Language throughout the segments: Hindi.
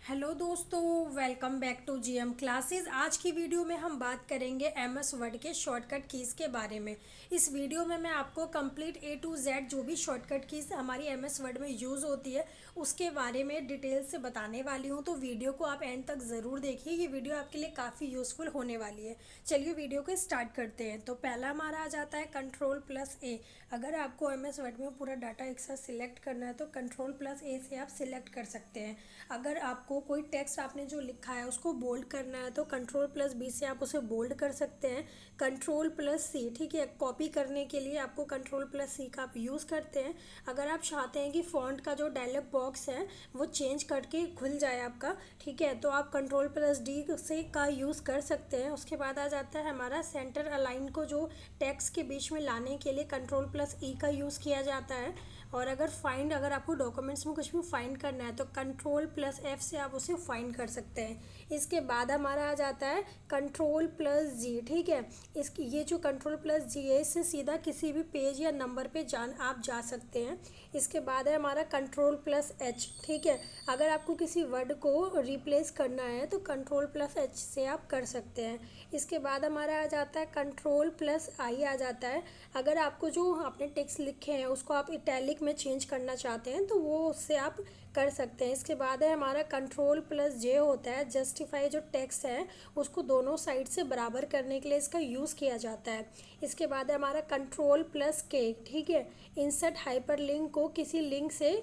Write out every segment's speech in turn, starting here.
हेलो दोस्तों, welcome back to GM classes. आज की वीडियो में हम बात करेंगे एमएस वर्ड के शॉर्टकट कीज़ के बारे में। इस वीडियो में मैं आपको कंप्लीट ए टू जेड जो भी शॉर्टकट कीज़ हमारी एमएस वर्ड में यूज़ होती है उसके बारे में डिटेल से बताने वाली हूँ। तो वीडियो को आप एंड तक ज़रूर देखिए, ये वीडियो आपके लिए काफ़ी यूज़फुल होने वाली है। चलिए वीडियो को स्टार्ट करते हैं। तो पहला हमारा आ जाता है कंट्रोल+A। अगर आपको एमएस वर्ड में पूरा डाटा एक साथ सिलेक्ट करना है तो कंट्रोल+A से आप सिलेक्ट कर सकते हैं। अगर आपको कोई टेक्स्ट आपने जो लिखा है उसको बोल्ड करना है तो कंट्रोल+B से आप उसे बोल्ड कर सकते हैं। कंट्रोल+C, ठीक है, कॉपी करने के लिए आपको कंट्रोल+C का आप यूज़ करते हैं। अगर आप चाहते हैं कि फ़ॉन्ट का जो डायलॉग बॉक्स है वो चेंज करके खुल जाए आपका, ठीक है, तो आप कंट्रोल+D से का यूज़ कर सकते हैं। उसके बाद आ जाता है हमारा सेंटर अलाइन को जो टेक्स्ट के बीच में लाने के लिए कंट्रोल+E का यूज़ किया जाता है। और अगर आपको डॉक्यूमेंट्स में कुछ भी फाइंड करना है तो कंट्रोल+F से आप उसे फाइंड कर सकते हैं। इसके बाद हमारा आ जाता है कंट्रोल+G, ठीक है। इसकी ये जो कंट्रोल+G है इससे सीधा किसी भी पेज या नंबर पे आप जा सकते हैं। इसके बाद है हमारा कंट्रोल+H, ठीक है। अगर आपको किसी वर्ड को रिप्लेस करना है तो कंट्रोल+H से आप कर सकते हैं। इसके बाद हमारा आ जाता है कंट्रोल+I आ जाता है। अगर आपको जो आपने टेक्स्ट लिखे हैं उसको आप इटैलिक में चेंज करना चाहते हैं तो वो उससे आप कर सकते हैं। इसके बाद है हमारा कंट्रोल+J होता है। जस्टिफाई जो टेक्स्ट है उसको दोनों साइड से बराबर करने के लिए इसका यूज़ किया जाता है। इसके बाद है हमारा कंट्रोल+K, ठीक है। इंसर्ट हाइपरलिंक को किसी लिंक से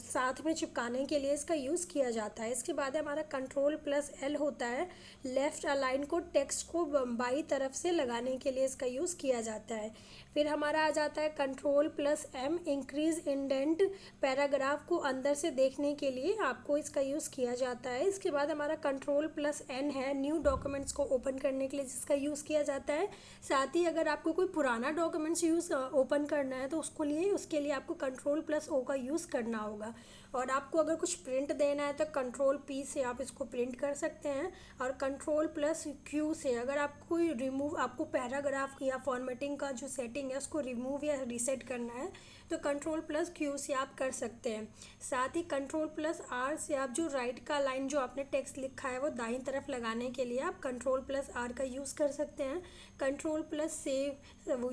साथ में चिपकाने के लिए इसका यूज़ किया जाता है। इसके बाद है हमारा कंट्रोल+L होता है। लेफ़्ट अलाइन को टेक्स्ट को बाई तरफ से लगाने के लिए इसका यूज़ किया जाता है। फिर हमारा आ जाता है कंट्रोल+M, इंक्रीज इंडेंट पैराग्राफ को अंदर से देखने के लिए आपको इसका यूज़ किया जाता है। इसके बाद हमारा कंट्रोल+N है, न्यू डॉक्यूमेंट्स को ओपन करने के लिए जिसका यूज़ किया जाता है। साथ ही अगर आपको कोई पुराना डॉक्यूमेंट्स ओपन करना है तो उसके लिए आपको कंट्रोल+O का यूज़ करना होगा। और आपको अगर कुछ प्रिंट देना है तो कंट्रोल+P से आप इसको प्रिंट कर सकते हैं। और कंट्रोल+Q से अगर आपको आपको पैराग्राफ या फॉर्मेटिंग का जो सेटिंग है उसको रिमूव या रीसेट करना है तो कंट्रोल+Q से आप कर सकते हैं। साथ ही कंट्रोल+R से आप जो राइट का लाइन जो आपने टेक्स्ट लिखा है वो दाईं तरफ लगाने के लिए आप कंट्रोल+R का यूज़ कर सकते हैं। कंट्रोल+सेव,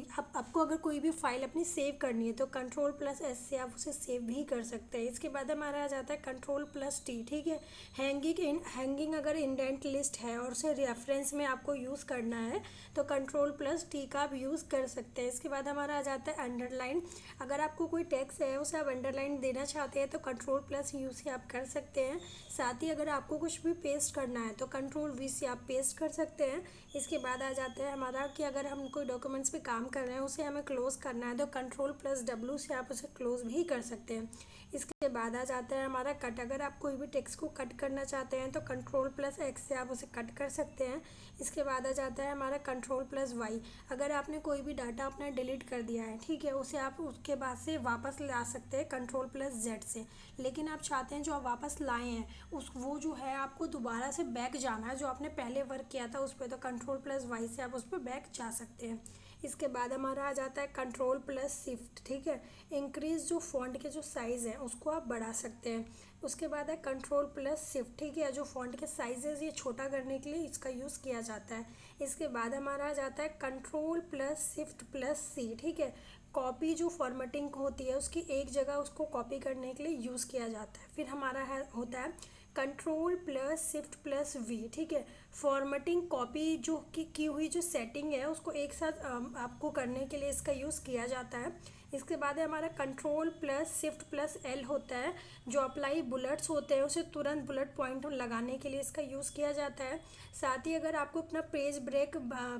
आपको अगर कोई भी फाइल अपनी सेव करनी है तो कंट्रोल+S से आप उसे सेव भी कर सकते हैं। इसके बाद हमारा आ जाता है कंट्रोल+T, ठीक है। हैंगिंग अगर इंडेंट लिस्ट है और उसे रेफरेंस में आपको यूज़ करना है तो कंट्रोल+T का आप यूज़ कर सकते हैं। इसके बाद हमारा आ जाता है अंडरलाइन। अगर आपको कोई टेक्स्ट है उसे आप अंडरलाइन देना चाहते हैं तो कंट्रोल+U से आप कर सकते हैं। साथ ही अगर आपको कुछ भी पेस्ट करना है तो कंट्रोल+V से आप पेस्ट कर सकते हैं। इसके बाद आ जाता है हमारा कि अगर हम कोई डॉक्यूमेंट्स पे काम कर रहे हैं उसे हमें क्लोज़ करना है तो कंट्रोल+W से आप उसे क्लोज़ भी कर सकते हैं। इसके बाद आ जाता है हमारा कट। अगर आप कोई भी टेक्स्ट को कट करना चाहते हैं तो कंट्रोल+X से आप उसे कट कर सकते हैं। इसके बाद आ जाता है हमारा कंट्रोल+Y। अगर आपने कोई भी डाटा अपना डिलीट कर दिया है, ठीक है, उसे आप उसके बाद से वापस ला सकते हैं कंट्रोल+Z से। लेकिन आप चाहते हैं जो आप वापस लाए हैं वो जो है आपको दोबारा से बैक जाना है जो आपने पहले वर्क किया था उस पर, तो कंट्रोल+Y से आप उस पर बैक जा सकते हैं। इसके बाद हमारा आ जाता है कंट्रोल+Shift, ठीक है। इंक्रीज जो फॉन्ट के जो साइज़ है उसको आप बढ़ा सकते हैं। उसके बाद है कंट्रोल+Shift, ठीक है, जो फॉन्ट के साइजेस ये छोटा करने के लिए इसका यूज़ किया जाता है। इसके बाद हमारा आ जाता है कंट्रोल+Shift+C, ठीक है। कॉपी जो फॉर्मेटिंग होती है उसकी एक जगह उसको कॉपी करने के लिए यूज़ किया जाता है। फिर हमारा होता है कंट्रोल+Shift+V, ठीक है। फॉर्मेटिंग कॉपी जो की हुई जो सेटिंग है उसको एक साथ आपको करने के लिए इसका यूज़ किया जाता है। इसके बाद है हमारा कंट्रोल+Shift+L होता है। जो अप्लाई बुलेट्स होते हैं उसे तुरंत बुलेट पॉइंट लगाने के लिए इसका यूज़ किया जाता है। साथ ही अगर आपको अपना पेज ब्रेक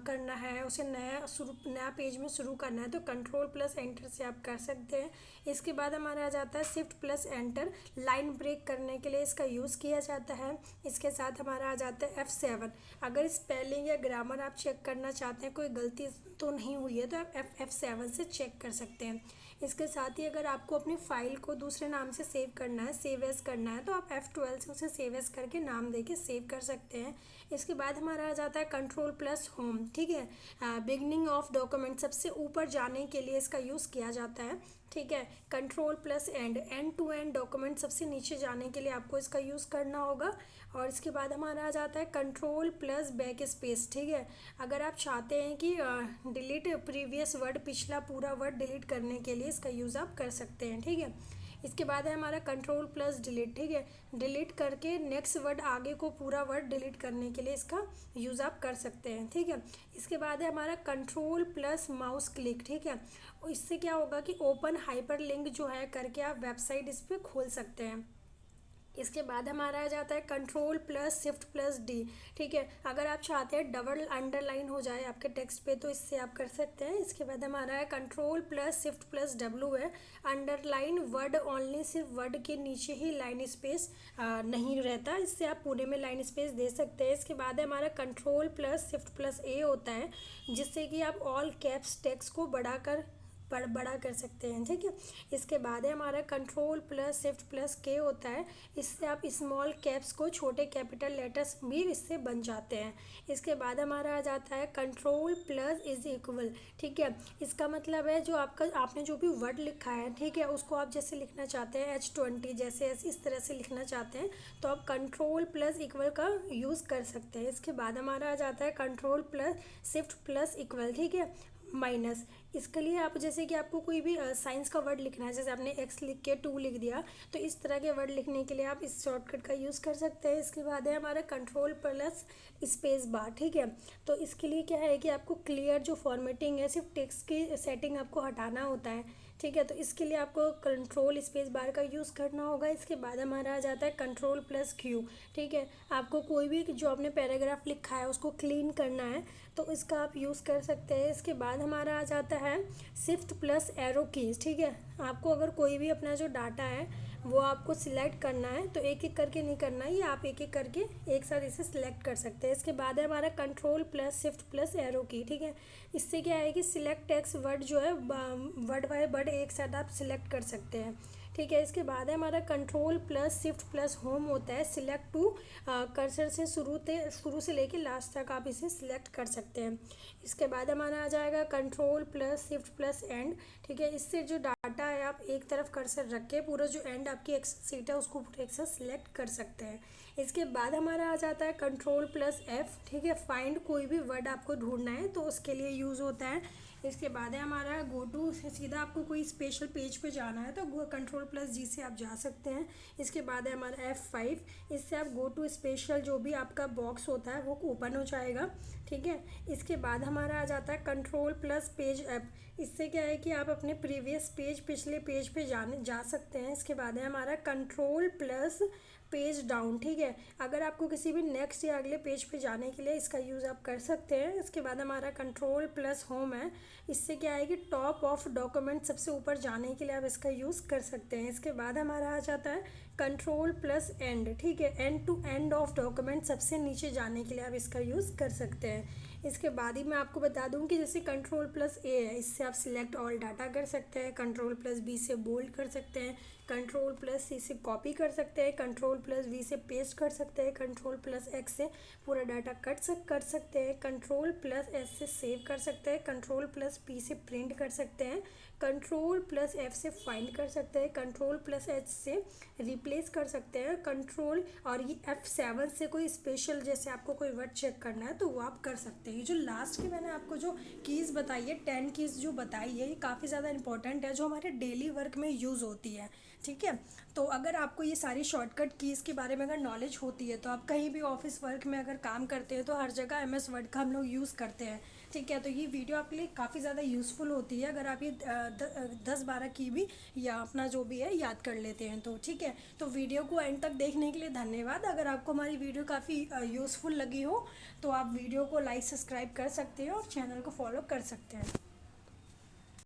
करना है, उसे नया पेज में शुरू करना है तो कंट्रोल+Enter से आप कर सकते हैं। इसके बाद हमारा आ जाता है Shift+Enter, लाइन ब्रेक करने के लिए इसका यूज़ किया जाता है। इसके साथ हमारा आ जाता है F7। अगर स्पेलिंग या ग्रामर आप चेक करना चाहते हैं, कोई गलती तो नहीं हुई है तो आप F7 से चेक कर सकते हैं। इसके साथ ही अगर आपको अपनी फ़ाइल को दूसरे नाम से सेव करना है, सेव एज़ करना है, तो आप F12 से उसे सेव एज़ करके नाम देके सेव कर सकते हैं। इसके बाद हमारा आ जाता है कंट्रोल+Home, ठीक है। बिगनिंग ऑफ डॉक्यूमेंट, सबसे ऊपर जाने के लिए इसका यूज़ किया जाता है, ठीक है। Control plus end to end document सबसे नीचे जाने के लिए आपको इसका यूज़ करना होगा। और इसके बाद हमारा आ जाता है कंट्रोल प्लस बैक स्पेस, ठीक है। अगर आप चाहते हैं कि डिलीट प्रीवियस वर्ड, पिछला पूरा वर्ड डिलीट करने के लिए इसका यूज़ आप कर सकते हैं, ठीक है। इसके बाद है हमारा कंट्रोल प्लस डिलीट, ठीक है। डिलीट करके नेक्स्ट वर्ड, आगे को पूरा वर्ड डिलीट करने के लिए इसका यूज़ आप कर सकते हैं, ठीक है। इसके बाद है हमारा कंट्रोल प्लस माउस क्लिक, ठीक है। और इससे क्या होगा कि ओपन हाइपर लिंक जो है करके आप वेबसाइट इस पर खोल सकते हैं। इसके बाद हमारा आ जाता है control plus shift plus D, ठीक है। अगर आप चाहते हैं डबल अंडरलाइन हो जाए आपके टेक्स्ट पे तो इससे आप कर सकते हैं। इसके बाद हमारा है control plus shift plus W है, अंडरलाइन वर्ड ओनली, सिर्फ वर्ड के नीचे ही लाइन स्पेस नहीं रहता, इससे आप पूरे में लाइन स्पेस दे सकते हैं। इसके बाद है हमारा कंट्रोल प्लस शिफ्ट प्लस ए होता है, जिससे कि आप ऑल कैप्स टेक्स्ट को बड़ा कर सकते हैं, ठीक है। इसके बाद है हमारा कंट्रोल प्लस शिफ्ट प्लस के होता है, इससे आप स्मॉल कैप्स को छोटे कैपिटल लेटर्स भी इससे बन जाते हैं। इसके बाद हमारा आ जाता है कंट्रोल प्लस इज इक्वल, ठीक है। इसका मतलब है जो आपने जो भी वर्ड लिखा है, ठीक है, उसको आप जैसे लिखना चाहते हैं H20 जैसे इस तरह से लिखना चाहते हैं तो आप कंट्रोल प्लस इक्वल का यूज़ कर सकते हैं। इसके बाद हमारा आ जाता है control plus shift plus equal, ठीक है, माइनस। इसके लिए आप जैसे कि आपको कोई भी साइंस का वर्ड लिखना है, जैसे आपने x लिख के 2 लिख दिया, तो इस तरह के वर्ड लिखने के लिए आप इस शॉर्टकट का यूज़ कर सकते हैं। इसके बाद है हमारा कंट्रोल प्लस स्पेस बार, ठीक है। तो इसके लिए क्या है कि आपको क्लियर जो फॉर्मेटिंग है, सिर्फ टेक्स्ट की सेटिंग आपको हटाना होता है, ठीक है। तो इसके लिए आपको कंट्रोल स्पेस बार का यूज़ करना होगा। इसके बाद हमारा आ जाता है कंट्रोल प्लस क्यू, ठीक है। आपको कोई भी जो आपने पैराग्राफ लिखा है उसको क्लीन करना है तो इसका आप यूज़ कर सकते हैं। इसके बाद हमारा आ जाता है शिफ्ट प्लस एरो कीज, ठीक है। आपको अगर कोई भी अपना जो डाटा है वो आपको सिलेक्ट करना है तो एक एक करके नहीं करना है, ये आप एक एक करके एक साथ इसे सिलेक्ट कर सकते हैं। इसके बाद है हमारा control plus shift plus arrow की, ठीक है। इससे क्या है कि सिलेक्ट टेक्स्ट वर्ड जो है वर्ड बाय वर्ड एक साथ आप सिलेक्ट कर सकते हैं, ठीक है। इसके बाद है हमारा control plus shift plus home होता है, सिलेक्ट टू कर्सर से शुरू से लेके लास्ट तक आप इसे सिलेक्ट कर सकते हैं। इसके बाद हमारा आ जाएगा control plus shift plus end, ठीक है। इससे जो डाटा है आप एक तरफ कर्सर रख के पूरा जो एंड आपकी एक्सेस सीट है उसको पूरे एक्सेस सिलेक्ट कर सकते हैं। इसके बाद हमारा आ जाता है कंट्रोल प्लस एफ, ठीक है। फाइंड कोई भी वर्ड आपको ढूंढना है तो उसके लिए यूज़ होता है। इसके बाद है हमारा गो टू, सीधा आपको कोई स्पेशल पेज पे जाना है तो कंट्रोल प्लस जी से आप जा सकते हैं। इसके बाद है हमारा F5, इससे आप गो टू स्पेशल जो भी आपका बॉक्स होता है वो ओपन हो जाएगा, ठीक है। इसके बाद हमारा आ जाता है कंट्रोल प्लस पेज अप, इससे क्या है कि आप अपने प्रीवियस पेज, पिछले पेज पे जा सकते हैं। इसके बाद है हमारा कंट्रोल प्लस पेज डाउन, ठीक है। अगर आपको किसी भी नेक्स्ट या अगले पेज पे जाने के लिए इसका यूज़ आप कर सकते हैं। इसके बाद हमारा कंट्रोल प्लस होम है, इससे क्या है कि टॉप ऑफ डॉक्यूमेंट सबसे ऊपर जाने के लिए आप इसका यूज़ कर सकते हैं। इसके बाद हमारा आ जाता है कंट्रोल प्लस एंड, ठीक है। End to end of document सबसे नीचे जाने के लिए आप इसका यूज़ कर सकते हैं। इसके बाद ही मैं आपको बता दूं कि जैसे कंट्रोल प्लस ए है, इससे आप सिलेक्ट ऑल डाटा कर सकते हैं। कंट्रोल प्लस बी से बोल्ड कर सकते हैं, कंट्रोल प्लस सी से कॉपी कर सकते हैं, कंट्रोल प्लस वी से पेस्ट कर सकते हैं, कंट्रोल प्लस एक्स से पूरा डाटा कर सकते हैं, कंट्रोल प्लस एस से सेव कर सकते हैं, कंट्रोल प्लस पी से प्रिंट कर सकते हैं, कंट्रोल प्लस एफ से फाइंड कर सकते हैं, कंट्रोल प्लस एच से रिप्लेस कर सकते हैं, कंट्रोल और ये F7 से कोई स्पेशल जैसे आपको कोई वर्ड चेक करना है तो वो आप कर सकते हैं। ये जो लास्ट की मैंने आपको जो कीज़ बताई है, 10 कीज़ जो बताई है, ये काफ़ी ज़्यादा इंपॉर्टेंट है जो हमारे डेली वर्क में यूज़ होती है, ठीक है। तो अगर आपको ये सारी शॉर्टकट कीज़ के बारे में अगर नॉलेज होती है तो आप कहीं भी ऑफिस वर्क में अगर काम करते हैं तो हर जगह MS वर्ड का हम लोग यूज़ करते हैं, ठीक है। तो ये वीडियो आपके लिए काफ़ी ज़्यादा यूज़फुल होती है अगर आप ये 10-12 की भी या अपना जो भी है याद कर लेते हैं तो, ठीक है। तो वीडियो को एंड तक देखने के लिए धन्यवाद। अगर आपको हमारी वीडियो काफ़ी यूज़फुल लगी हो तो आप वीडियो को लाइक सब्सक्राइब कर सकते हैं और चैनल को फॉलो कर सकते हैं।